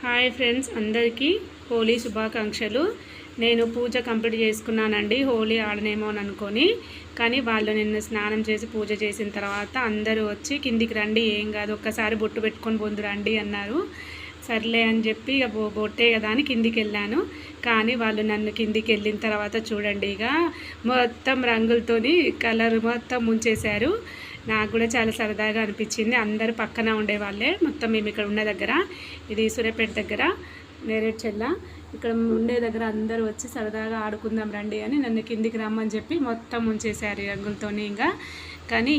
Hi friends, అందరికీ హోలీ శుభాకాంక్షలు. నేను పూజ కంప్లీట్ చేసుకున్నానండి. హోలీ ఆడనేమో అని అనుకొని, కానీ వాళ్ళు నిన్న స్నానం చేసి పూజ చేసిన తర్వాత అందరూ వచ్చి కిందికి రండి, ఏం కాదు, ఒక్కసారి బొట్టు పెట్టుకొని పొందు రండి అన్నారు. సర్లే అని చెప్పి ఇక బొట్టే కదా అని కిందికి వెళ్ళాను. కానీ వాళ్ళు నన్ను కిందికి వెళ్ళిన తర్వాత చూడండి, ఇక మొత్తం రంగులతోని కలర్ మొత్తం ముంచేశారు. నాకు కూడా చాలా సరదాగా అనిపించింది. అందరూ పక్కన ఉండేవాళ్ళే. మొత్తం మేము ఇక్కడ ఉన్న దగ్గర, ఇది సూర్యాపేట దగ్గర నేరేడ్చెల్ల, ఇక్కడ ఉండే దగ్గర అందరూ వచ్చి సరదాగా ఆడుకుందాం రండి అని నన్ను కిందికి రమ్మని చెప్పి మొత్తం ఉంచేశారు ఈ రంగులతోని. ఇంకా కానీ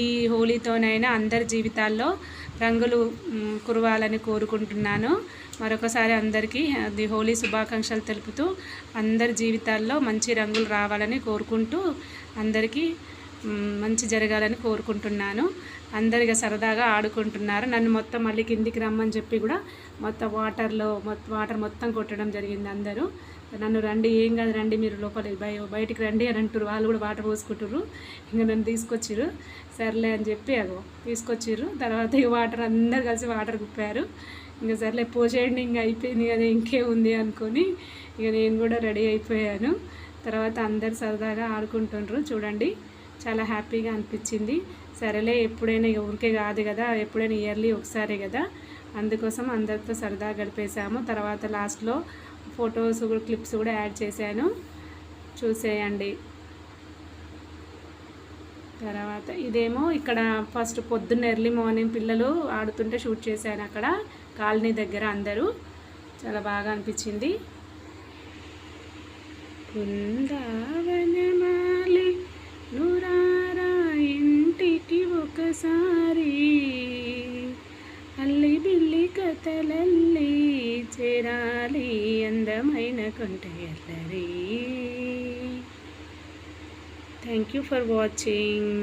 ఈ హోలీతోనైనా అందరి జీవితాల్లో రంగులు కురవాలని కోరుకుంటున్నాను. మరొకసారి అందరికీ అది హోలీ శుభాకాంక్షలు తెలుపుతూ అందరి జీవితాల్లో మంచి రంగులు రావాలని కోరుకుంటూ అందరికీ మంచి జరగాలని కోరుకుంటున్నాను. అందరిగా సరదాగా ఆడుకుంటున్నారు. నన్ను మొత్తం మళ్ళీ కిందికి రమ్మని చెప్పి కూడా మొత్తం వాటర్ మొత్తం కొట్టడం జరిగింది. అందరూ నన్ను రండి, ఏం కాదు రండి, మీరు లోపలికి బయటికి రండి అని అంటారు. వాళ్ళు కూడా వాటర్ పోసుకుంటారు. ఇంకా నన్ను తీసుకొచ్చిర్రు. సర్లే అని చెప్పి తీసుకొచ్చిర్రు. తర్వాత ఇక వాటర్ అందరు కలిసి వాటర్ కుప్పారు. ఇంకా సర్లే పోసేయండి, ఇంకా అయిపోయింది కదా, ఇంకే ఉంది అనుకొని ఇక నేను కూడా రెడీ అయిపోయాను. తర్వాత అందరు సరదాగా ఆడుకుంటుండ్రు. చూడండి, చాలా హ్యాపీగా అనిపించింది. సరేలే, ఎప్పుడైనా ఊరికే కాదు కదా, ఎప్పుడైనా ఇయర్లీ ఒకసారి కదా, అందుకోసం అందరితో సరదాగా గడిపేశాము. తర్వాత లాస్ట్లో ఫొటోస్ క్లిప్స్ కూడా యాడ్ చేశాను, చూసేయండి. తర్వాత ఇదేమో ఇక్కడ ఫస్ట్ పొద్దున్న ఎర్లీ మార్నింగ్ పిల్లలు ఆడుతుంటే షూట్ చేశాను. అక్కడ కాలనీ దగ్గర అందరూ చాలా బాగా అనిపించింది. బృందావనమాలి నూరారా ఇంటికి ఒకసారి, అల్లి బిల్లి కథలల్లి చేరాలి అందమైన కొంట ఎల్లరి. Thank you for watching.